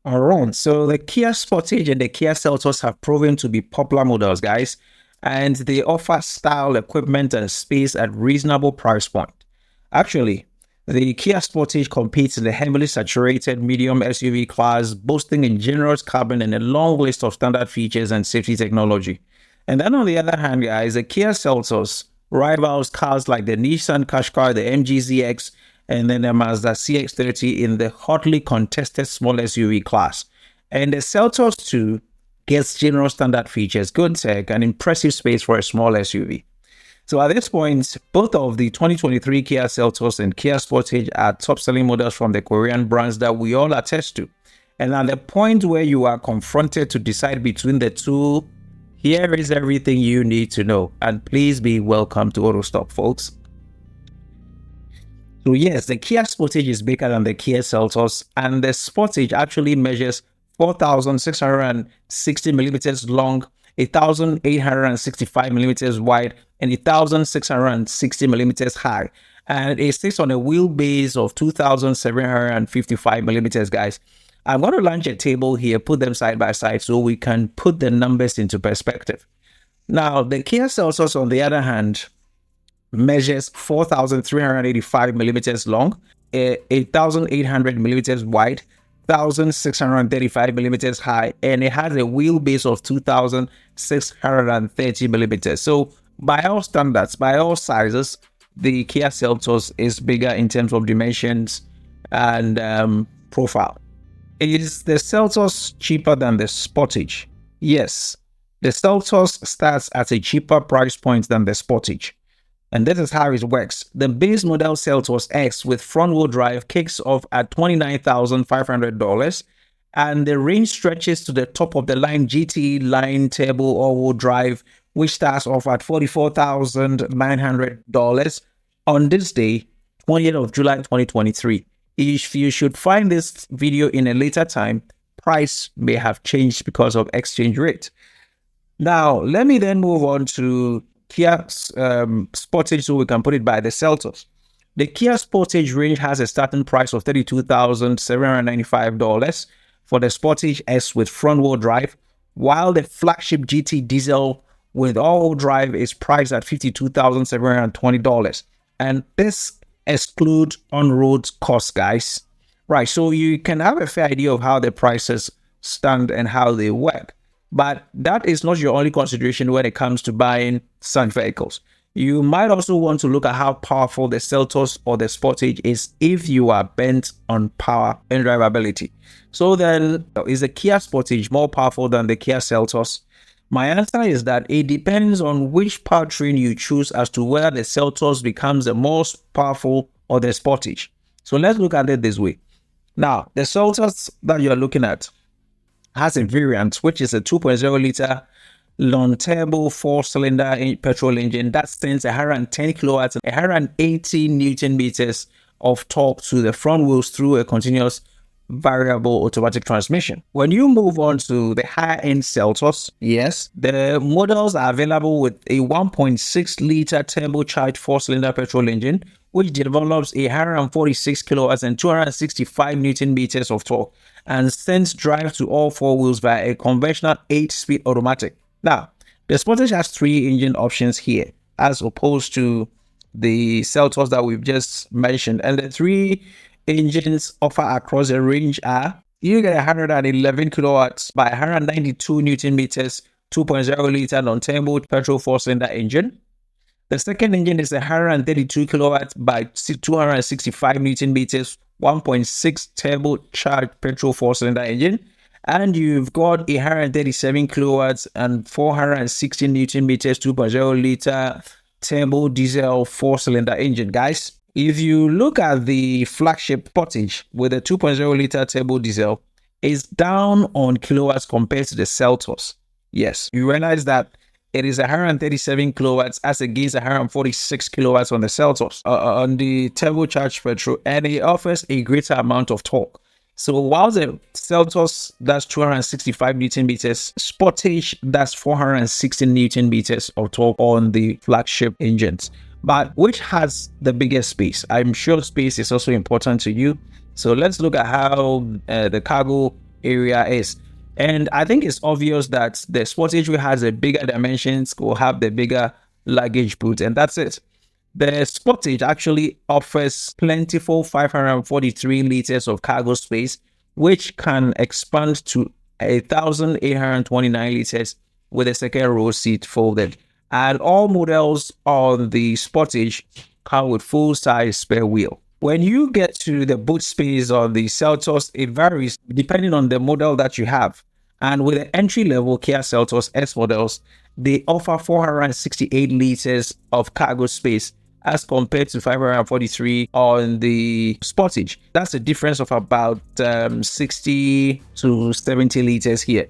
All right, so the Kia Sportage and the Kia Seltos have proven to be popular models, guys, and they offer style, equipment, and space at reasonable price point. Actually, the Kia Sportage competes in the heavily saturated medium SUV class, boasting a generous cabin and a long list of standard features and safety technology. And then on the other hand, guys, the Kia Seltos rivals cars like the Nissan Qashqai, the MG ZX, and then the Mazda CX-30 in the hotly contested small SUV class. And the Seltos 2 gets general standard features, good tech, and impressive space for a small SUV. So at this point, both of the 2023 Kia Seltos and Kia Sportage are top-selling models from the Korean brands that we all attest to. And at the point where you are confronted to decide between the two, here is everything you need to know. And please be welcome to Autostop, folks. So yes, the Kia Sportage is bigger than the Kia Seltos, and the Sportage actually measures 4,660 millimeters long, 1,865 millimeters wide, and 1,660 millimeters high. And it sits on a wheelbase of 2,755 millimeters, guys. I'm going to launch a table here, put them side by side so we can put the numbers into perspective. Now, the Kia Seltos, on the other hand, measures 4,385 millimeters long, 8,800 millimeters wide, 1,635 millimeters high, and it has a wheelbase of 2,630 millimeters. So by all standards, by all sizes, the Kia Seltos is bigger in terms of dimensions and profile. Is the Seltos cheaper than the Sportage? Yes, the Seltos starts at a cheaper price point than the Sportage. And this is how it works. The base model Seltos X with front-wheel drive kicks off at $29,500, and the range stretches to the top-of-the-line GT line turbo all-wheel drive, which starts off at $44,900 on this day, 20th of July 2023. If you should find this video in a later time, price may have changed because of exchange rate. Now, let me then move on to Kia Sportage so we can put it by the Seltos. The Kia Sportage range has a starting price of $32,795 for the Sportage S with front-wheel drive, while the flagship GT diesel with all-wheel drive is priced at $52,720. And this excludes on-road costs, guys. Right, so you can have a fair idea of how the prices stand and how they work. But that is not your only consideration when it comes to buying such vehicles. You might also want to look at how powerful the Seltos or the Sportage is if you are bent on power and drivability. So then, is the Kia Sportage more powerful than the Kia Seltos? My answer is that it depends on which powertrain you choose as to whether the Seltos becomes the most powerful or the Sportage. So let's look at it this way. Now, the Seltos that you're looking at has a variant, which is a 2.0 liter long-turbo 4-cylinder petrol engine that sends 110 kilowatts and 180 newton meters of torque to the front wheels through a continuous variable automatic transmission. When you move on to the higher-end Seltos, yes, the models are available with a 1.6 liter turbocharged 4-cylinder petrol engine, which develops 146 kilowatts and 265 newton meters of torque and sends drive to all four wheels via a conventional 8-speed automatic. Now, the Sportage has 3 engine options here, as opposed to the Seltos that we've just mentioned. And the 3 engines offered across the range are: you get 111 kilowatts by 192 newton meters, 2.0 liter non-turbo petrol 4-cylinder engine. The second engine is 132 kilowatts by 265 newton meters, 1.6 turbocharged petrol 4-cylinder engine. And you've got 137 kilowatts and 416 newton meters, 2.0 liter turbo diesel 4-cylinder engine, guys. If you look at the flagship Sportage with a 2.0 liter turbo diesel, it's down on kilowatts compared to the Seltos. Yes, you realize that it is 137 kilowatts as against 146 kilowatts on the Seltos, on the turbocharged petrol, and it offers a greater amount of torque. So while the Seltos does 265 newton meters, Sportage does 416 newton meters of torque on the flagship engines. But which has the biggest space? I'm sure space is also important to you. So let's look at how the cargo area is. And I think it's obvious that the Sportage, which has a bigger dimensions, will have the bigger luggage boot, and that's it. The Sportage actually offers plentiful 543 liters of cargo space, which can expand to 1,829 liters with a second row seat folded. And all models on the Sportage come with full-size spare wheel. When you get to the boot space on the Seltos, it varies depending on the model that you have. And with the entry-level Kia Seltos S models, they offer 468 liters of cargo space as compared to 543 on the Sportage. That's a difference of about 60 to 70 liters here.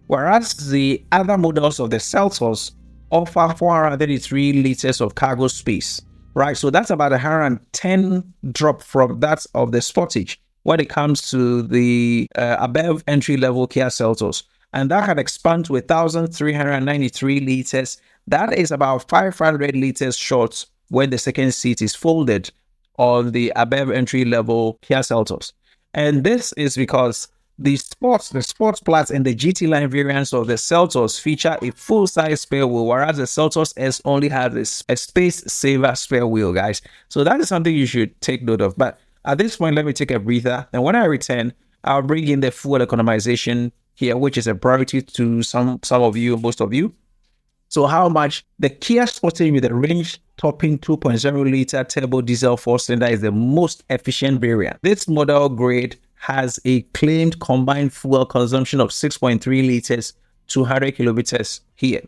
Whereas the other models of the Seltos offer 433 liters of cargo space, right? So that's about 110 drop from that of the Sportage when it comes to the above entry-level Kia Seltos. And that can expand to 1,393 liters. That is about 500 liters short when the second seat is folded on the above entry-level Kia Seltos. And this is because the Sports Plus and the GT line variants of the Seltos feature a full-size spare wheel, whereas the Seltos S only has a space-saver spare wheel, guys. So that is something you should take note of. But at this point, let me take a breather. And when I return, I'll bring in the fuel economization here, which is a priority to some of you, most of you. So how much the Kia Sportage with the range topping 2.0 liter turbo diesel 4-cylinder is the most efficient variant. This model grade has a claimed combined fuel consumption of 6.3 liters, 200 kilometers here,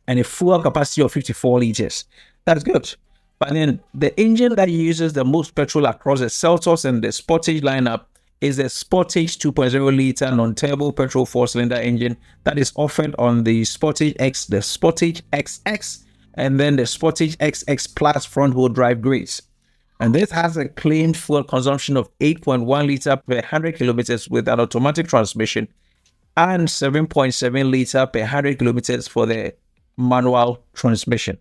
and a fuel capacity of 54 liters. That's good. But then the engine that uses the most petrol across the Seltos and the Sportage lineup is the Sportage 2.0 liter non-turbo petrol 4-cylinder engine that is offered on the Sportage X, the Sportage XX, and then the Sportage XX Plus front-wheel drive grades. And this has a claimed fuel consumption of 8.1 liter per 100 kilometers with an automatic transmission and 7.7 liter per 100 kilometers for the manual transmission.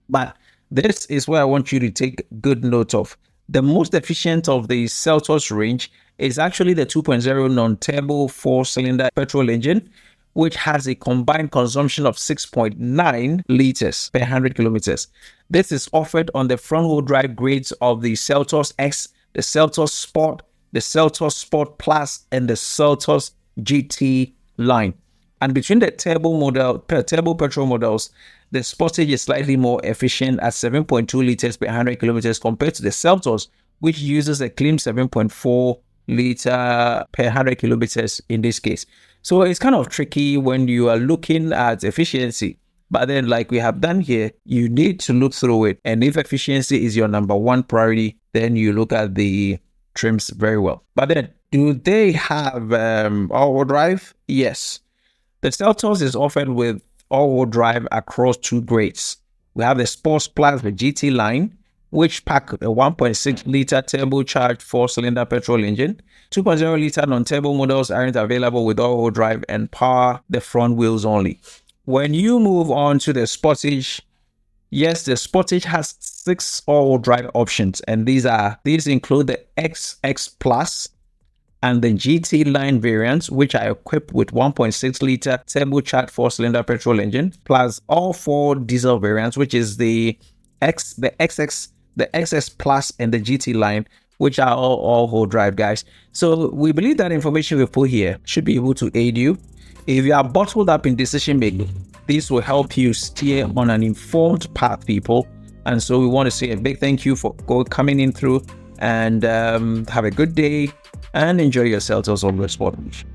But this is where I want you to take good note of. The most efficient of the Seltos range is actually the 2.0 non-turbo 4-cylinder petrol engine, which has a combined consumption of 6.9 liters per 100 kilometers. This is offered on the front-wheel drive grades of the Seltos X, the Seltos Sport, the Seltos Sport Plus, and the Seltos GT line. And between the turbo petrol models, the Sportage is slightly more efficient at 7.2 liters per 100 kilometers compared to the Seltos, which uses a claimed 7.4 liter per 100 kilometers in this case. So it's kind of tricky when you are looking at efficiency. But then, like we have done here, you need to look through it. And if efficiency is your number one priority, then you look at the trims very well. But then, do they have all-wheel drive? Yes. The Seltos is offered with all-wheel drive across two grades. We have the Sports Plus, the GT line, which pack a 1.6 liter turbocharged 4-cylinder petrol engine. 2.0 liter non-turbo models aren't available with all-wheel drive and power the front wheels only. When you move on to the Sportage, yes, the Sportage has 6 all-wheel drive options, and these include the XX Plus and the GT line variants, which are equipped with 1.6 liter turbocharged 4-cylinder petrol engine, plus all 4 diesel variants, which is the XX, the XS Plus, and the GT line, which are all-wheel drive, guys. So we believe that information we put here should be able to aid you. If you are bottled up in decision making, this will help you steer on an informed path, people. And so we want to say a big thank you for coming in through, and have a good day and enjoy your Seltos on the Sportage.